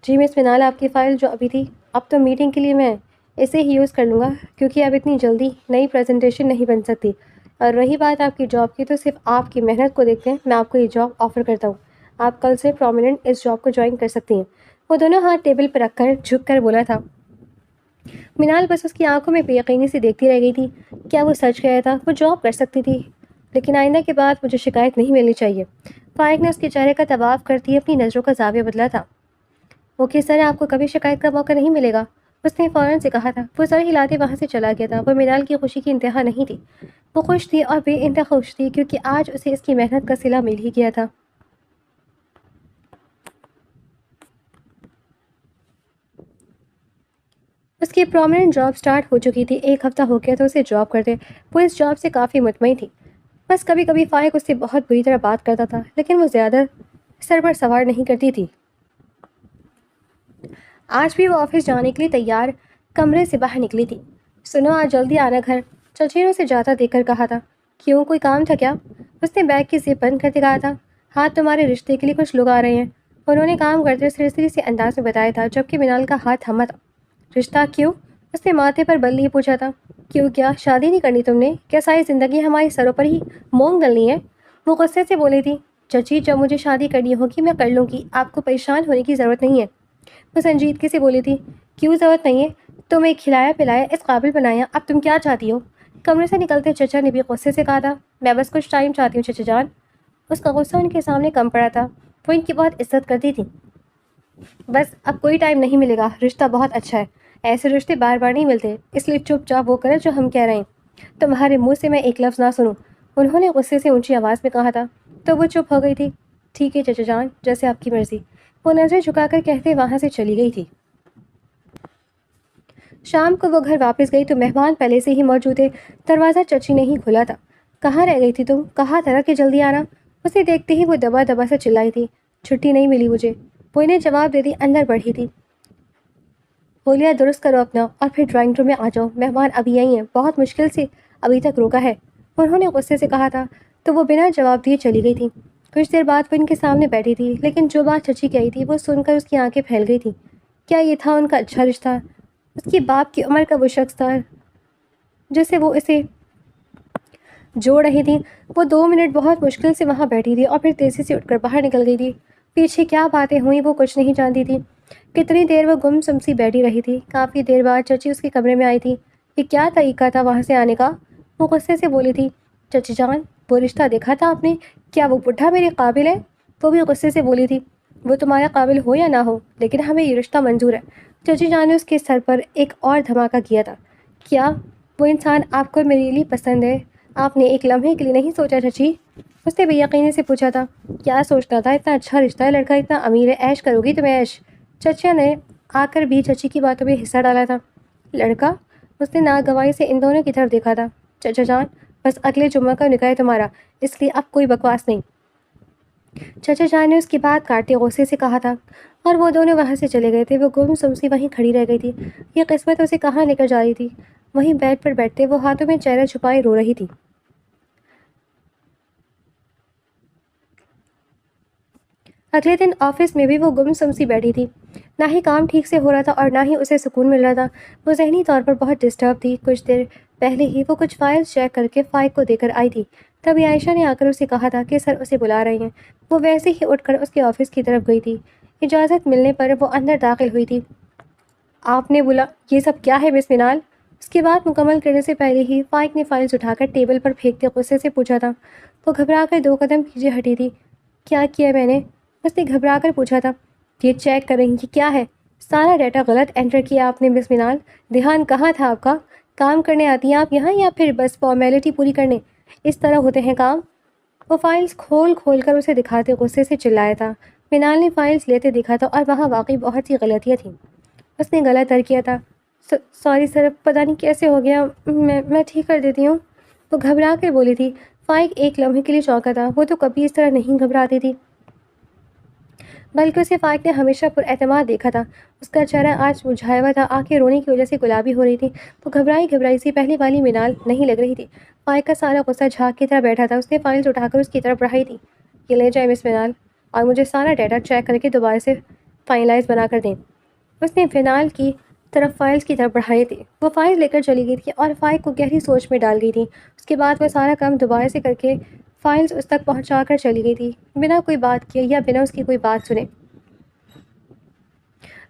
جی مس منال، آپ کی فائل جو ابھی تھی، اب تو میٹنگ کے لیے میں اسے ہی یوز کر لوں گا، کیونکہ اب اتنی جلدی نئی پریزنٹیشن نہیں بن سکتی۔ اور رہی بات آپ کی جاب کی، تو صرف آپ کی محنت کو دیکھتے ہیں میں آپ کو یہ جاب آفر کرتا ہوں۔ آپ کل سے پرومیننٹ اس جاب کو جوائن کر سکتی ہیں۔ وہ دونوں ہاتھ ٹیبل پر رکھ کر جھک کر بولا تھا۔ منال بس اس کی آنکھوں میں بے یقینی سے دیکھتی رہ گئی تھی۔ کیا وہ سچ گیا تھا؟ وہ جاب کر سکتی تھی، لیکن آئندہ کے بعد مجھے شکایت نہیں ملنی چاہیے۔ فائق نے اس کے چہرے کا طواف کرتی اپنی نظروں کا زاویہ بدلا تھا۔ اوکے سر، آپ کو کبھی شکایت کا موقع نہیں ملے گا، اس نے فوراً سے کہا تھا۔ وہ سر ہلاتے وہاں سے چلا گیا تھا۔ وہ منال کی خوشی کی انتہا نہیں تھی۔ وہ خوش تھی اور بے انتہا خوش تھی، کیونکہ آج اسے اس کی محنت کا صلہ مل ہی گیا تھا۔ اس کی پرومیننٹ جاب سٹارٹ ہو چکی تھی۔ 1 ہفتہ ہو گیا تو اسے جاب کرتے۔ وہ اس جاب سے کافی مطمئن تھی۔ بس کبھی کبھی فائق اس سے بہت بری طرح بات کرتا تھا، لیکن وہ زیادہ سر پر سوار نہیں کرتی تھی۔ آج بھی وہ آفس جانے کے لیے تیار کمرے سے باہر نکلی تھی۔ سنو، آج جلدی آنا گھر، چچیروں سے جاتا دیکھ کر کہا تھا۔ کیوں، کوئی کام تھا کیا؟ اس نے بیگ کی زپ بند کرتے کہا تھا۔ ہاں، تمہارے رشتے کے لیے کچھ لوگ آ رہے ہیں، انہوں نے کام کرتے سرسری سے انداز میں بتایا تھا، جبکہ منال کا ہاتھ تھما تھا۔ رشتہ کیوں؟ اس نے ماتھے پر بل لیے پوچھا تھا۔ کیوں کیا، شادی نہیں کرنی تم نے؟ کیا ساری زندگی ہماری سروں پر ہی مونگ ڈلنی ہے؟ وہ غصے سے بولی تھی۔ چچی، جب مجھے شادی کرنی ہوگی میں کر لوں گی، آپ کو پریشان ہونے کی ضرورت نہیں ہے۔ وہ سنجیدگی سے بولی تھی۔ کیوں ضرورت نہیں ہے؟ تمہیں کھلایا پلایا اس قابل بنایا، اب تم کیا چاہتی ہو؟ کمرے سے نکلتے چچا نے بھی غصے سے کہا تھا۔ میں بس کچھ ٹائم چاہتی ہوں چچا جان۔ اس کا غصہ ان کے سامنے کم پڑا تھا۔ وہ ان کی بہت عزت کرتی تھی۔ بس اب کوئی ٹائم نہیں ملے گا، رشتہ بہت اچھا ہے، ایسے رشتے بار بار نہیں ملتے، اس لیے چپ چاپ وہ کرے جو ہم کہہ رہے ہیں، تمہارے منہ سے میں ایک لفظ نہ سنوں، انہوں نے غصے سے اونچی آواز میں کہا تھا۔ تو وہ چپ ہو گئی تھی۔ ٹھیک ہے چچا جان، جیسے آپ کی مرضی، وہ نظر جھکا کر کہتے وہاں سے چلی گئی تھی۔ شام کو وہ گھر واپس گئی تو مہمان پہلے سے ہی موجود تھے۔ دروازہ چچی نے ہی کھلا تھا۔ کہاں رہ گئی تھی تم؟ کہا تھا نا کہ جلدی آنا۔ اسے دیکھتے ہی وہ دبا دبا سے چلائی تھی۔ چھٹی نہیں ملی مجھے، وہ انہیں جواب دے دی اندر بڑھی تھی۔ ہولیا درست کرو اپنا اور پھر ڈرائنگ روم میں آ جاؤ، مہمان ابھی آئی ہیں، بہت مشکل سے ابھی تک روکا ہے، انہوں نے غصے سے کہا تھا۔ تو وہ بنا جواب دیے چلی گئی تھی۔ کچھ دیر بعد وہ ان کے سامنے بیٹھی تھی، لیکن جو بات چچی کہی تھی وہ سن کر اس کی آنکھیں پھیل گئی تھیں۔ کیا یہ تھا ان کا اچھا رشتہ؟ اس کی باپ کی عمر کا وہ شخص تھا جسے وہ اسے جوڑ رہی تھی۔ وہ 2 منٹ بہت مشکل سے وہاں بیٹھی تھی اور پھر تیزی سے اٹھ کر باہر نکل گئی تھی۔ پیچھے کیا باتیں ہوئیں وہ کچھ نہیں جانتی تھی۔ کتنی دیر وہ گم سم سی بیٹھی رہی تھی۔ کافی دیر بعد چچی اس کے کمرے میں آئی تھی۔ یہ کیا طریقہ تھا وہاں سے آنے کا؟ وہ غصے سے بولی تھی۔ چچی جان، وہ رشتہ دیکھا تھا آپ نے؟ کیا وہ بڈھا میرے قابل ہے؟ وہ بھی غصے سے بولی تھی۔ وہ تمہارے قابل ہو یا نہ ہو، لیکن ہمیں یہ رشتہ منظور ہے۔ چچی جان نے اس کے سر پر ایک اور دھماکہ کیا تھا۔ کیا وہ انسان آپ کو میرے لیے پسند ہے؟ آپ نے ایک لمحے کے لیے نہیں سوچا چچی؟ اس نے بے یقینی سے پوچھا تھا۔ کیا سوچنا تھا؟ اتنا اچھا رشتہ ہے، لڑکا اتنا امیر ہے، عیش کرو گی تم عیش۔ چچا نے آ کر بھی چچی کی باتوں میں حصہ ڈالا تھا۔ لڑکا؟ اس نے ناگواری سے ان دونوں کی طرف دیکھا تھا۔ چچا جان، بس اگلے جمعہ کا نکاح ہے تمہارا، اس لیے اب کوئی بکواس نہیں۔ چچا جان نے اس کی بات کاٹتے غصے سے کہا تھا، اور وہ دونوں وہاں سے چلے گئے تھے۔ وہ گم سم سی وہیں کھڑی رہ گئی تھی۔ یہ قسمت اسے کہاں لے کر جا رہی تھی؟ وہیں بیڈ پر بیٹھتے وہ ہاتھوں میں چہرہ چھپائے رو رہی تھی۔ اگلے دن آفس میں بھی وہ گم سم سی بیٹھی تھی۔ نہ ہی کام ٹھیک سے ہو رہا تھا اور نہ ہی اسے سکون مل رہا تھا۔ وہ ذہنی طور پر بہت ڈسٹرب تھی۔ کچھ دیر پہلے ہی وہ کچھ فائلز چیک کر کے فائق کو دے کر آئی تھی۔ تبھی عائشہ نے آ کر اسے کہا تھا کہ سر اسے بلا رہے ہیں۔ وہ ویسے ہی اٹھ کر اس کے آفس کی طرف گئی تھی۔ اجازت ملنے پر وہ اندر داخل ہوئی تھی۔ آپ نے بولا یہ سب کیا ہے مس منال؟ اس کی بات مکمل کرنے سے پہلے ہی فائق نے فائلز اٹھا کر ٹیبل پر پھینکتے غصے سے پوچھا تھا۔ وہ گھبرا کر 2 قدم پیچھے ہٹی تھی۔ کیا کیا میں نے؟ اس نے گھبرا کر پوچھا تھا۔ یہ چیک کر رہی کہ کیا ہے؟ سارا ڈیٹا غلط انٹر کیا آپ نے مس منال۔ دھیان کہاں تھا آپ کا؟ کام کرنے آتی ہیں آپ یہاں یا پھر بس فارمیلٹی پوری کرنے؟ اس طرح ہوتے ہیں کام؟ وہ فائلز کھول کھول کر اسے دکھاتے غصے سے چلایا تھا۔ منال نے فائلز لیتے دیکھا تھا اور وہاں واقعی بہت سی غلطیاں تھیں۔ اس نے غلط در کیا تھا۔ سوری سر، پتہ نہیں کیسے ہو گیا، میں ٹھیک کر دیتی ہوں۔ وہ گھبرا کر بولی تھی۔ فائق ایک لمحے کے لیے چونکا تھا۔ وہ تو کبھی اس طرح نہیں گھبراتی تھی، بلکہ اسے فائق نے ہمیشہ پر اعتماد دیکھا تھا۔ اس کا چہرہ آج مرجھایا ہوا تھا، آنکھیں رونے کی وجہ سے گلابی ہو رہی تھیں۔ وہ گھبرائی گھبرائی سی پہلی والی منال نہیں لگ رہی تھی۔ فائق کا سارا غصہ جھاگ کی طرح بیٹھا تھا۔ اس نے فائلز اٹھا کر اس کی طرف بڑھائی تھی۔ یہ لے جائیں مس منال، اور مجھے سارا ڈیٹا چیک کر کے دوبارہ سے فائنلائز بنا کر دیں۔ اس نے منال کی طرف فائلز کی طرف بڑھائے تھے۔ وہ فائل لے کر چلی گئی تھی اور فائق کو گہری سوچ میں ڈال گئی تھی۔ اس کے بعد وہ سارا کام دوبارہ سے کر کے فائلز اس تک پہنچا کر چلی گئی تھی، بنا کوئی بات کیے یا بنا اس کی کوئی بات سنے۔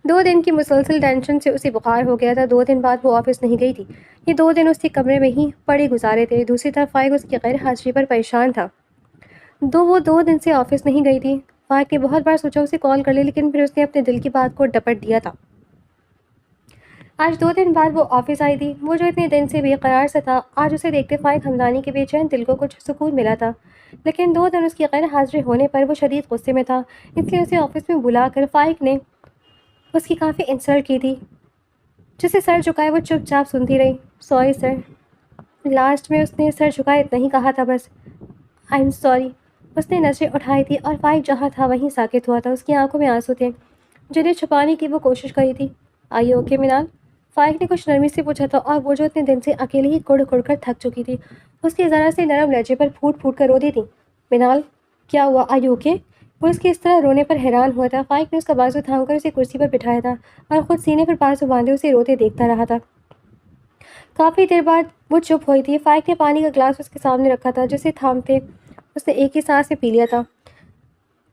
2 دن کی مسلسل ٹینشن سے اسے بخار ہو گیا تھا۔ 2 دن بعد وہ آفس نہیں گئی تھی۔ یہ 2 دن اس کے کمرے میں ہی پڑے گزارے تھے۔ دوسری طرف فائق اس کی غیر حاضری پر پریشان تھا۔ وہ 2 دن سے آفس نہیں گئی تھی۔ فائق نے بہت بار سوچا اسے کال کر لے، لیکن پھر اس نے اپنے دل کی بات کو ڈپٹ دیا تھا۔ آج 2 دن بعد وہ آفس آئی تھی۔ وہ جو اتنے دن سے بے قرار سا تھا، آج اسے دیکھتے فائق ہمدانی کے بے چین دل کو کچھ سکون ملا تھا۔ لیکن 2 دن اس کی غیر حاضری ہونے پر وہ شدید غصے میں تھا، اس لیے اسے آفس میں بلا کر فائق نے اس کی کافی انسلٹ کی تھی۔ جسے سر جھکائے وہ چپ چاپ سنتی رہی۔ سوری سر، لاسٹ میں اس نے سر جھکائے اتنا ہی کہا تھا بس۔ I am sorry. اس نے نظریں اٹھائی تھی اور فائق جہاں تھا وہیں ساکت ہوا تھا۔ اس کی آنکھوں میں آنسو تھے جنہیں چھپانے کی وہ کوشش کری تھی۔ آئی اوکے منال؟ فائق نے کچھ نرمی سے پوچھا تھا، اور وہ جو اتنے دن سے اکیلے ہی کڑ کڑ کر تھک چکی تھی، اس کے ذرا سے نرم لہجے پر پھوٹ پھوٹ کر روتی تھی۔ منال کیا ہوا؟ آئی اوکے؟ وہ اس کے اس طرح رونے پر حیران ہوا تھا۔ فائق نے اس کا بازو تھام کر اسے کرسی پر بٹھایا تھا اور خود سینے پر بازو باندھے اسے روتے دیکھتا رہا تھا۔ کافی دیر بعد وہ چپ ہوئی تھی۔ فائق نے پانی کا گلاس اس کے سامنے رکھا تھا، جسے تھامتے اس نے ایک ہی سانس میں پی لیا تھا۔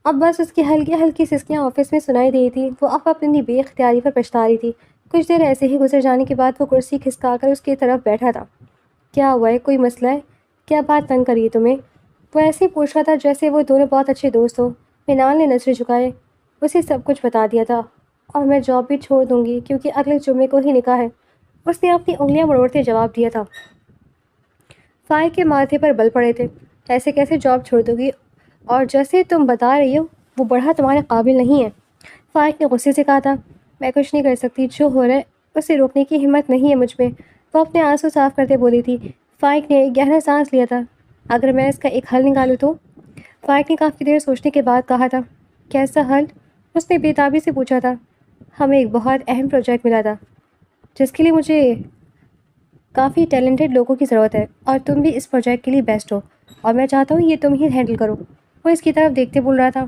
اب بس اس کی ہلکی ہلکی سسکیاں آفس میں سنائی دی تھی۔ وہ اب اپنی بے اختیاری پر پچھتا رہی تھی۔ کچھ دیر ایسے ہی گزر جانے کے بعد وہ کرسی کھسکا کر اس کی طرف بیٹھا تھا۔ کیا ہوا ہے؟ کوئی مسئلہ ہے؟ کیا بات تنگ کری ہے تمہیں؟ وہ ایسے ہی پوچھ رہا تھا جیسے وہ دونوں بہت اچھے دوست ہوں۔ منال نے نظریں جھکائے اسے سب کچھ بتا دیا تھا، اور میں جاب بھی چھوڑ دوں گی کیونکہ اگلے جمعے کو ہی نکاح ہے، اس نے اپنی انگلیاں مروڑتے جواب دیا تھا۔ فائق کے ماتھے پر بل پڑے تھے۔ ایسے کیسے جاب چھوڑ دو گی؟ اور جیسے تم بتا رہی ہو وہ بڑھا تمہارے قابل نہیں ہے۔ فائق نے غصے سے کہا تھا۔ میں کچھ نہیں کر سکتی، جو ہو رہا ہے اسے روکنے کی ہمت نہیں ہے مجھ میں، وہ اپنے آنسو صاف کرتے بولی تھی۔ فائق نے ایک گہرا سانس لیا تھا۔ اگر میں اس کا ایک حل نکالوں تو؟ فائق نے کافی دیر سوچنے کے بعد کہا تھا۔ کیسا حل؟ اس نے بے تابی سے پوچھا تھا۔ ہمیں ایک بہت اہم پروجیکٹ ملا تھا جس کے لیے مجھے کافی ٹیلنٹڈ لوگوں کی ضرورت ہے، اور تم بھی اس پروجیکٹ کے لیے بیسٹ ہو، اور میں چاہتا ہوں یہ تم ہی ہینڈل کرو۔ وہ اس کی طرف دیکھتے بول رہا تھا،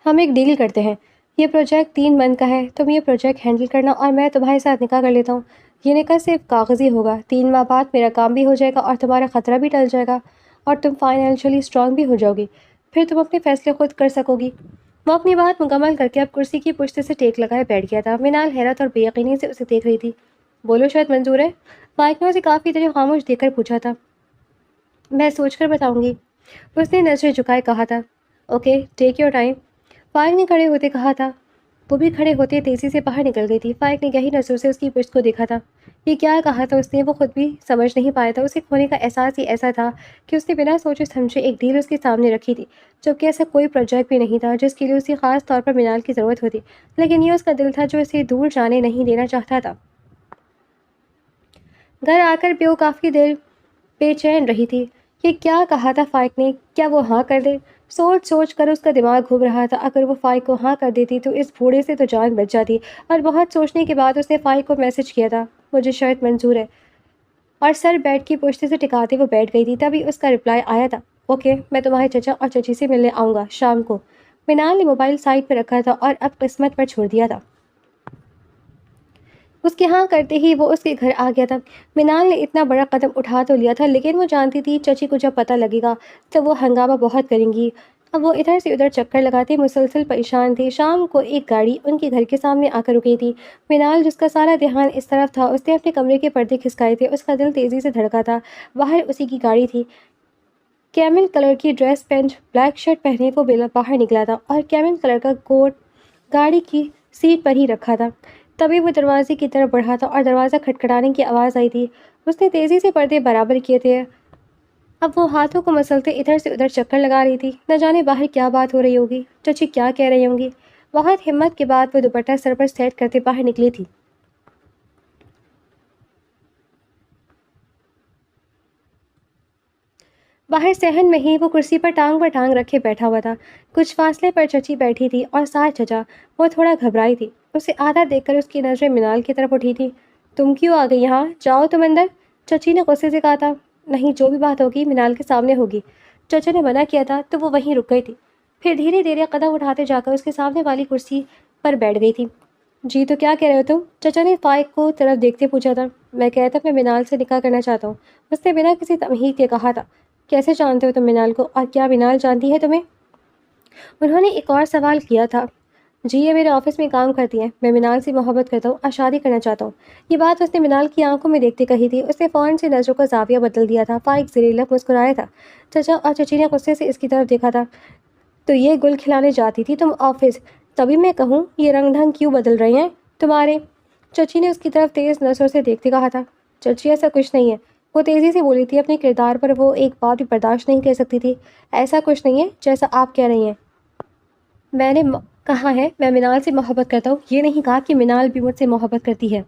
ہم ایک ڈیل کرتے ہیں، یہ پروجیکٹ 3 منتھ کا ہے، تم یہ پروجیکٹ ہینڈل کرنا اور میں تمہارے ساتھ نکاح کر لیتا ہوں۔ یہ نکاح صرف کاغذی ہوگا، 3 ماہ بعد میرا کام بھی ہو جائے گا اور تمہارا خطرہ بھی ٹل جائے گا اور تم فائنینشلی اسٹرانگ بھی ہو جاؤ گی، پھر تم اپنے فیصلے خود کر سکو گی۔ وہ اپنی بات مکمل کر کے اب کرسی کی پشت سے ٹیک لگائے بیٹھ گیا تھا۔ منال حیرت اور بے یقینی سے اسے دیکھ رہی تھی۔ بولو، شاید منظور ہے؟ فائق نے اسے کافی دیر خاموش دیکھ کر پوچھا تھا۔ میں سوچ کر بتاؤں گی، اس نے نظریں جھکائے کہا تھا۔ اوکے، ٹیک یور ٹائم، فائق نے کھڑے ہوتے کہا تھا۔ وہ بھی کھڑے ہوتے تیزی سے باہر نکل گئی تھی۔ فائق نے گہری نظروں سے اس کی پشت کو دیکھا تھا۔ یہ کیا کہا تھا اس نے، وہ خود بھی سمجھ نہیں پایا تھا۔ اسے کھونے کا احساس ہی ایسا تھا کہ اس نے بنا سوچے سمجھے ایک ڈیل اس کے سامنے رکھی تھی، جبکہ ایسا کوئی پروجیکٹ بھی نہیں تھا جس کے لیے اسے خاص طور پر منال کی ضرورت ہوتی، لیکن یہ اس کا دل تھا جو اسے دور جانے نہیں دینا چاہتا تھا۔ گھر آ کر بیو کافی دیر بے چین رہی تھی۔ یہ کیا کہا تھا فائق نے؟ کیا وہ ہاں کر دے؟ سوچ سوچ کر اس کا دماغ گھوم رہا تھا۔ اگر وہ فائق کو ہاں کر دیتی تو اس بوڑھے سے تو جان بچ جاتی، اور بہت سوچنے کے بعد اس نے فائق کو میسج کیا تھا، مجھے شرط منظور ہے، اور سر بیڈ کی پشت سے ٹکاتے وہ بیٹھ گئی تھی۔ تبھی اس کا رپلائی آیا تھا، اوکے، میں تمہارے چچا اور چچی سے ملنے آؤں گا شام کو۔ منال نے موبائل سائڈ پہ رکھا تھا اور اب قسمت پر چھوڑ دیا تھا۔ اس کے ہاں کرتے ہی وہ اس کے گھر آ گیا تھا۔ منال نے اتنا بڑا قدم اٹھا تو لیا تھا، لیکن وہ جانتی تھی چچی کو جب پتہ لگے گا تو وہ ہنگامہ بہت کریں گی۔ اب وہ ادھر سے ادھر چکر لگاتے مسلسل پریشان تھی۔ شام کو ایک گاڑی ان کے گھر کے سامنے آ کر رکی تھی۔ منال، جس کا سارا دھیان اس طرف تھا، اس نے اپنے کمرے کے پردے کھسکائے تھے۔ اس کا دل تیزی سے دھڑکا تھا۔ باہر اسی کی گاڑی تھی۔ کیمل کلر کی ڈریس پینٹ بلیک شرٹ پہنے وہ باہر نکلا تھا اور کیمل کلر کا کوٹ گاڑی کی سیٹ پر ہی رکھا تھا۔ تبھی وہ دروازے کی طرف بڑھا تھا اور دروازہ کھٹکھٹانے کی آواز آئی تھی۔ اس نے تیزی سے پردے برابر کیے تھے۔ اب وہ ہاتھوں کو مسلتے ادھر سے ادھر چکر لگا رہی تھی۔ نہ جانے باہر کیا بات ہو رہی ہوگی، چچی کیا کہہ رہی ہوں گی۔ بہت ہمت کے بعد وہ دوپٹہ سر پر سیٹ کرتے باہر نکلی تھی۔ باہر صحن میں ہی وہ کرسی پر ٹانگ رکھے بیٹھا ہوا تھا۔ کچھ فاصلے پر چچی بیٹھی تھی اور ساتھ چچا۔ وہ تھوڑا گھبرائی تھی۔ اسے آدھا دیکھ کر اس کی نظریں منال کی طرف اٹھی تھی۔ تم کیوں آ گئی یہاں؟ جاؤ تم اندر، چچی نے غصے سے کہا تھا۔ نہیں، جو بھی بات ہوگی منال کے سامنے ہوگی۔ چچا نے منع کیا تھا تو وہ وہیں رک گئی تھی، پھر دھیرے دھیرے قدم اٹھاتے جا کر اس کے سامنے والی کرسی پر بیٹھ گئی تھی۔ جی تو کیا کہہ رہے ہو تم؟ چچا نے فائق کو طرف دیکھتے پوچھا تھا۔ میں کہتا میں منال سے نکاح کرنا چاہتا ہوں، اس نے بنا کسی تمہید کے کہا تھا۔ کیسے جانتے ہو تم منال کو، اور کیا منال جانتی ہے تمہیں؟ انہوں نے ایک اور سوال کیا تھا۔ جی، یہ میرے آفس میں کام کرتی ہیں، میں منال سے محبت کرتا ہوں اور شادی کرنا چاہتا ہوں۔ یہ بات اس نے منال کی آنکھوں میں دیکھتے کہی تھی۔ اس نے فوراً سے نظروں کا زاویہ بدل دیا تھا۔ فائق زیر لب مسکرایا تھا۔ چچا اور چچی نے غصے سے اس کی طرف دیکھا تھا۔ تو یہ گل کھلانے جاتی تھی تم آفس؟ تبھی میں کہوں یہ رنگ ڈھنگ کیوں بدل رہے ہیں تمہارے؟ چچی نے اس کی طرف تیز نظروں سے دیکھتے کہا تھا۔ چچی، ایسا کچھ نہیں ہے، وہ تیزی سے بولی تھی۔ اپنے کردار پر وہ ایک بات بھی برداشت نہیں کر سکتی تھی۔ ایسا کچھ نہیں ہے جیسا آپ کہہ رہی ہیں۔ میں نے کہا ہے میں منال سے محبت کرتا ہوں، یہ نہیں کہا کہ منال بھی مجھ سے محبت کرتی ہے۔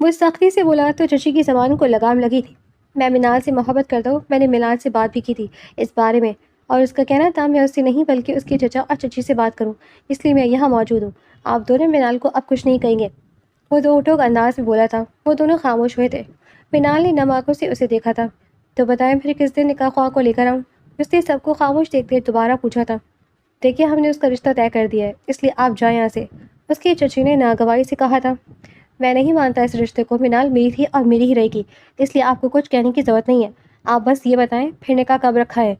وہ سختی سے بولا تو چچی کی زبان کو لگام لگی تھی۔ میں منال سے محبت کرتا ہوں، میں نے منال سے بات بھی کی تھی اس بارے میں، اور اس کا کہنا تھا میں اس سے نہیں بلکہ اس کے چچا اور چچی سے بات کروں، اس لیے میں یہاں موجود ہوں۔ آپ دونوں منال کو اب کچھ نہیں کہیں گے، وہ دو ٹوک انداز میں بولا تھا۔ وہ دونوں خاموش ہوئے تھے۔ منال نے نم آنکھوں سے اسے دیکھا تھا۔ تو بتائیں پھر کس دن نکاح خواہ کو لے کر آؤں؟ اس نے سب کو خاموش دیکھتے دوبارہ پوچھا تھا۔ دیکھیے، ہم نے اس کا رشتہ طے کر دیا ہے، اس لیے آپ جائیں یہاں سے، اس کی چچی نے ناگواری سے کہا تھا۔ میں نہیں مانتا اس رشتے کو، منال میری تھی اور میری ہی رہے گی، اس لیے آپ کو کچھ کہنے کی ضرورت نہیں ہے۔ آپ بس یہ بتائیں پھر نکاح کب رکھا ہے؟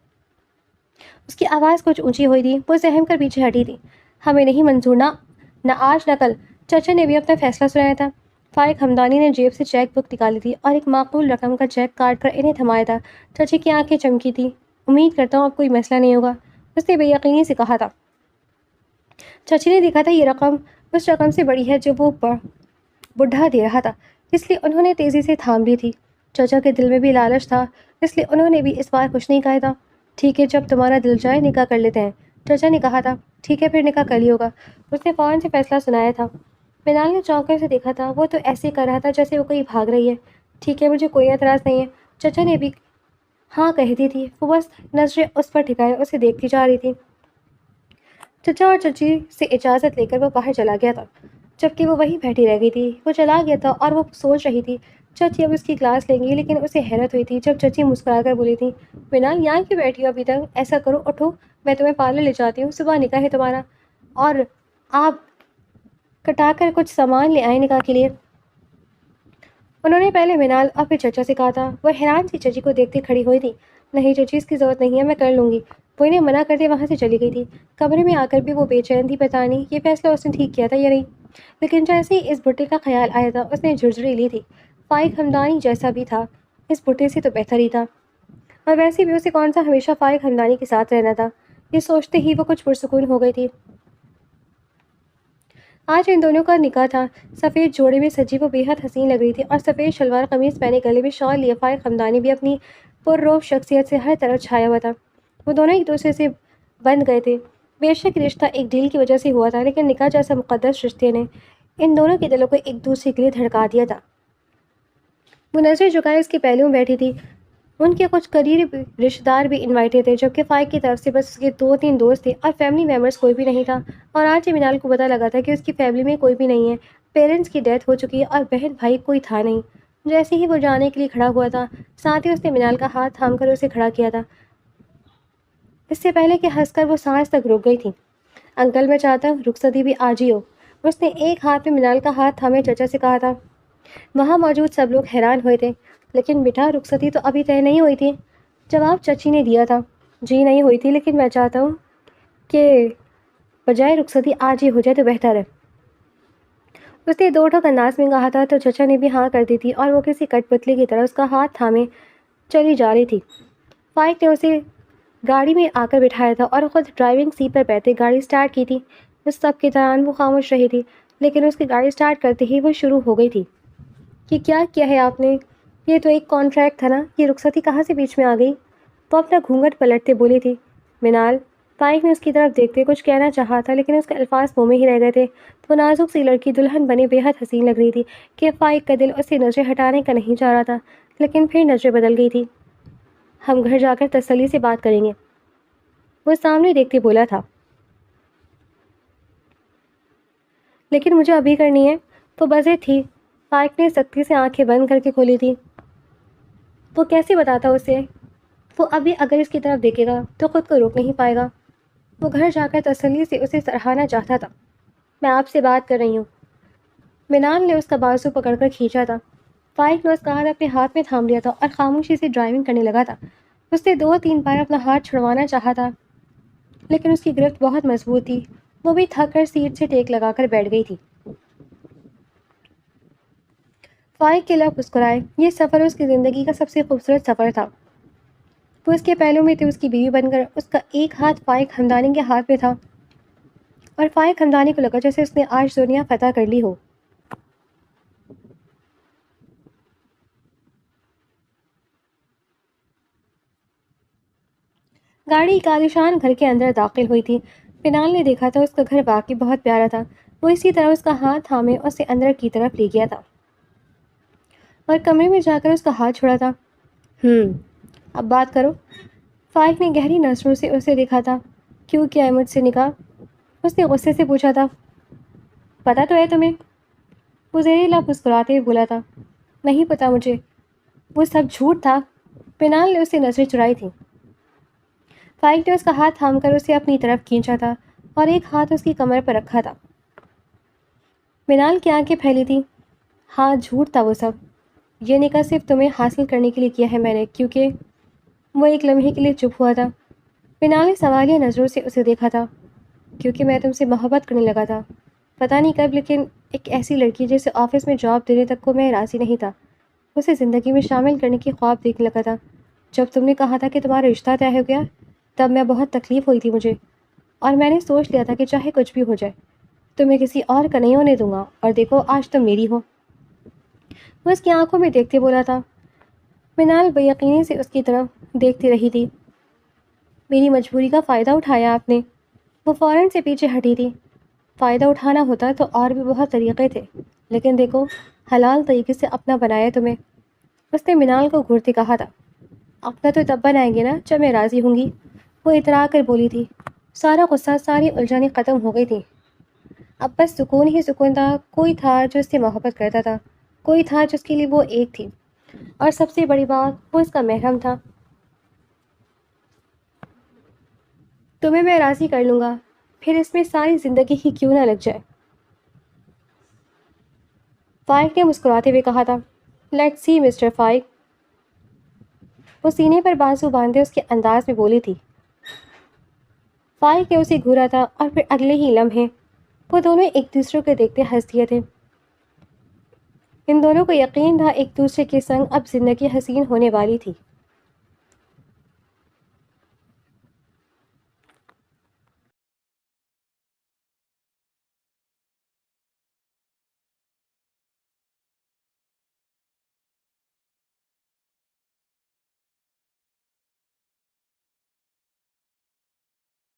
اس کی آواز کچھ اونچی ہوئی تھی۔ وہ سہم کر پیچھے ہٹی تھی۔ ہمیں نہیں منظور، نہ آج نہ کل۔ چچا نے بھی اپنا فیصلہ سنایا تھا۔ فائق حمدانی نے جیب سے چیک بک نکالی تھی اور ایک معقول رقم کا چیک کاٹ کر انہیں تھمایا تھا۔ چچی کی آنکھیں چمکی تھیں۔ امید کرتا ہوں اب کوئی مسئلہ نہیں ہوگا، اس نے بے یقینی سے کہا تھا۔ چچی نے دیکھا تھا یہ رقم اس رقم سے بڑی ہے جو وہ بڈھا دے رہا تھا، اس لیے انہوں نے تیزی سے تھام لی تھی۔ چچا کے دل میں بھی لالچ تھا، اس لیے انہوں نے بھی اس بار کچھ نہیں کہا تھا۔ ٹھیک ہے، جب تمہارا دل جائے نکاح کر لیتے ہیں، چچا نے کہا تھا۔ ٹھیک ہے، پھر نکاح کر ہی ہوگا، اس نے فوراً سے فیصلہ سنایا تھا۔ منال نے چونک کر اسے دیکھا تھا۔ وہ تو ایسے کر رہا تھا جیسے وہ کہیں بھاگ رہی ہے۔ ٹھیک ہے، مجھے کوئی اعتراض نہیں ہے، چچا نے بھی ہاں کہتی تھی۔ وہ بس نظریں اس پر ٹھکائے اسے دیکھتی جا رہی تھی۔ چچا اور چچی سے اجازت لے کر وہ باہر چلا گیا تھا، جبکہ وہ وہیں بیٹھی رہ گئی تھی۔ وہ چلا گیا تھا اور وہ سوچ رہی تھی چچی اب اس کی کلاس لیں گی، لیکن اسے حیرت ہوئی تھی جب چچی مسکرا کر بولی تھی، منال یہاں کیوں بیٹھی ہو ابھی تک؟ ایسا کرو اٹھو، میں تمہیں پارلر لے جاتی ہوں، صبح نکاح ہے تمہارا، اور آپ کٹا کر کچھ سامان لے آئے نکاح کے لیے۔ انہوں نے پہلے منال اور پھر چچا سے کہا تھا۔ وہ حیران سی چچی کو دیکھتے کھڑی ہوئی تھی۔ نہیں چچی، اس کی ضرورت نہیں ہے، میں کر لوں گی۔ وہ انہیں منع کرتے وہاں سے چلی گئی تھی۔ کمرے میں آ کر بھی وہ بے چین تھی، پتہ نہیں یہ فیصلہ اس نے ٹھیک کیا تھا یا نہیں، لیکن جیسے ہی اس بھٹے کا خیال آیا تھا اس نے جھرجھری لی تھی۔ فائق ہمدانی جیسا بھی تھا، اس بھٹے سے تو بہتر ہی تھا، اور ویسے بھی اسے کون سا ہمیشہ فائق ہمدانی کے ساتھ رہنا تھا۔ یہ سوچتے ہی وہ کچھ پرسکون ہو گئی تھی۔ آج ان دونوں کا نکاح تھا۔ سفید جوڑے میں سجی وہ بے حد حسین لگ رہی تھی، اور سفید شلوار قمیض پہنے گلے میں شال لیے فائق ہمدانی بھی اپنی پررعب شخصیت سے ہر طرف چھایا ہوا تھا۔ وہ دونوں ایک دوسرے سے بندھ گئے تھے۔ بے شک رشتہ ایک ڈیل کی وجہ سے ہوا تھا، لیکن نکاح جیسا مقدس رشتے نے ان دونوں کے دلوں کو ایک دوسرے کے لیے دھڑکا دیا تھا۔ وہ نظریں جھکائے اس کے پہلو میں بیٹھی تھی۔ ان کے کچھ قریبی رشتہ دار بھی انوائٹڈ تھے، جبکہ فائق کی طرف سے بس اس کے 2-3 دوست تھے اور فیملی ممبرز کوئی بھی نہیں تھا۔ اور آج ہی منال کو پتہ لگا تھا کہ اس کی فیملی میں کوئی بھی نہیں ہے، پیرنٹس کی ڈیتھ ہو چکی ہے اور بہن بھائی کوئی تھا نہیں۔ جیسے ہی وہ جانے کے لیے کھڑا ہوا تھا، ساتھ ہی اس نے منال کا ہاتھ تھام کر اسے کھڑا کیا تھا، اس سے پہلے کہ ہنس کر وہ سانس تک رک گئی تھی۔ انکل میں چاہتا ہوں رخصتی بھی آج ہی ہو۔ اس نے ایک ہاتھ میں منال کا ہاتھ تھامے چچا سے کہا تھا۔ وہاں موجود سب لوگ حیران ہوئے تھے۔ لیکن بیٹا رخصتی تو ابھی طے نہیں ہوئی تھی، جواب چچی نے دیا تھا۔ جی نہیں ہوئی تھی، لیکن میں چاہتا ہوں کہ بجائے رخصتی آج ہی ہو جائے تو بہتر ہے۔ اس نے 2 ٹھوک انداز میں کہا تھا تو چچا نے بھی ہاں کر دی تھی، اور وہ کسی کٹ پتلی کی طرح اس کا ہاتھ تھامے چلی جا رہی تھی۔ فائق نے اسے گاڑی میں آ کر بٹھایا تھا اور خود ڈرائیونگ سیٹ پر بیٹھے گاڑی سٹارٹ کی تھی۔ اس سب کے دوران وہ خاموش رہی تھی، لیکن اس کی گاڑی سٹارٹ کرتے ہی وہ شروع ہو گئی تھی۔ یہ کیا کیا ہے آپ نے؟ یہ تو ایک کانٹریکٹ تھا نا، یہ رخصتی کہاں سے بیچ میں آ گئی؟ وہ اپنا گھونگھٹ پلٹتے بولی تھی۔ منال، فائق نے اس کی طرف دیکھتے کچھ کہنا چاہا تھا، لیکن اس کے الفاظ منہ میں ہی رہ گئے تھے۔ وہ نازک سی لڑکی دلہن بنے بے حد حسین لگ رہی تھی کہ فائق کا دل اس سے نظریں ہٹانے کا نہیں چاہ رہا تھا، لیکن پھر نظریں بدل گئی تھی۔ ہم گھر جا کر تسلی سے بات کریں گے، وہ سامنے دیکھتے بولا تھا۔ لیکن مجھے ابھی کرنی ہے، تو بزے تھی۔ فائق نے سختی سے آنکھیں بند کر کے کھولی تھی۔ وہ کیسے بتاتا اسے؟ وہ ابھی اگر اس کی طرف دیکھے گا تو خود کو روک نہیں پائے گا۔ وہ گھر جا کر تسلی سے اسے سراہنا چاہتا تھا۔ میں آپ سے بات کر رہی ہوں۔ منال نے اس کا بازو پکڑ کر کھینچا تھا۔ فائق نے اس کا ہاتھ اپنے ہاتھ میں تھام لیا تھا اور خاموشی سے ڈرائیونگ کرنے لگا تھا۔ اس نے 2-3 بار اپنا ہاتھ چھڑوانا چاہا تھا، لیکن اس کی گرفت بہت مضبوط تھی۔ وہ بھی تھک کر سیٹ سے ٹیک لگا کر بیٹھ گئی تھی۔ فائق کے لب مسکرائے۔ یہ سفر اس کی زندگی کا سب سے خوبصورت سفر تھا۔ وہ اس کے پہلو میں تھی، اس کی بیوی بن کر۔ اس کا ایک ہاتھ فائق ہمدانی کے ہاتھ میں تھا، اور فائق ہمدانی کو لگا جیسے اس نے آج دنیا فتح کر لی ہو۔ گاڑی ایک عالیشان گھر کے اندر داخل ہوئی تھی۔ منال نے دیکھا تھا اس کا گھر واقعی بہت پیارا تھا۔ وہ اسی طرح اس کا ہاتھ تھامے اسے اندر کی طرف لے گیا تھا اور کمرے میں جا کر اس کا ہاتھ چھوڑا تھا۔ اب بات کرو۔ فائق نے گہری نظروں سے اسے دیکھا تھا۔ کیوں کیا ہے مجھ سے نکاح؟ اس نے غصے سے پوچھا تھا۔ پتہ تو ہے تمہیں؟ وہ زیر لب مسکراتے ہوئے بولا تھا۔ نہیں پتہ مجھے، وہ سب جھوٹ تھا۔ منال نے اسے نظریں چرائی تھیں۔ فائق نے اس کا ہاتھ تھام کر اسے اپنی طرف کھینچا تھا اور ایک ہاتھ اس کی کمر پر رکھا تھا۔ منال کی آنکھیں پھیلی تھیں۔ ہاں جھوٹ تھا وہ سب۔ یہ نکاح صرف تمہیں حاصل کرنے کے لیے کیا ہے میں نے، کیونکہ… وہ ایک لمحے کے لیے چپ ہوا تھا۔ منال نے سوالیہ نظروں سے اسے دیکھا تھا۔ کیونکہ میں تم سے محبت کرنے لگا تھا، پتہ نہیں کب، لیکن ایک ایسی لڑکی جسے آفس میں جاب دینے تک کو میں راضی نہیں تھا، اسے زندگی میں شامل کرنے کی خواب دیکھنے لگا تھا۔ جب تم نے کہا تھا کہ تمہارا رشتہ طے ہو گیا، تب میں بہت تکلیف ہوئی تھی مجھے، اور میں نے سوچ لیا تھا کہ چاہے کچھ بھی ہو جائے تمہیں کسی اور کا نہیں ہونے دوں گا، اور دیکھو آج تم میری ہو۔ وہ اس کی آنکھوں میں دیکھتے بولا تھا۔ منال بے یقینی سے اس کی طرف دیکھتی رہی تھی۔ میری مجبوری کا فائدہ اٹھایا آپ نے؟ وہ فوراً سے پیچھے ہٹی تھی۔ فائدہ اٹھانا ہوتا تو اور بھی بہت طریقے تھے، لیکن دیکھو حلال طریقے سے اپنا بنایا تمہیں، اس نے منال کو گھورتے کہا تھا۔ اپنا تو تب بنائیں گے نا جب میں راضی ہوں گی، وہ اترا کر بولی تھی۔ سارا غصہ، ساری الجھنیں ختم ہو گئی تھیں۔ اب بس سکون ہی سکون تھا۔ کوئی تھا جو اس سے محبت کرتا تھا، کوئی تھا جس کے لیے وہ ایک تھی، اور سب سے بڑی بات وہ اس کا محرم تھا۔ تمہیں میں راضی کر لوں گا، پھر اس میں ساری زندگی ہی کیوں نہ لگ جائے۔ فائق نے مسکراتے ہوئے کہا تھا۔ لیٹس سی مسٹر فائق۔ وہ سینے پر بازو باندھے اس کے انداز میں بولی تھی۔ فائق نے اسے گھورا تھا اور پھر اگلے ہی لمحے وہ دونوں ایک دوسرے کو دیکھتے ہنس دیے تھے۔ ان دونوں کو یقین تھا ایک دوسرے کے سنگ اب زندگی حسین ہونے والی تھی۔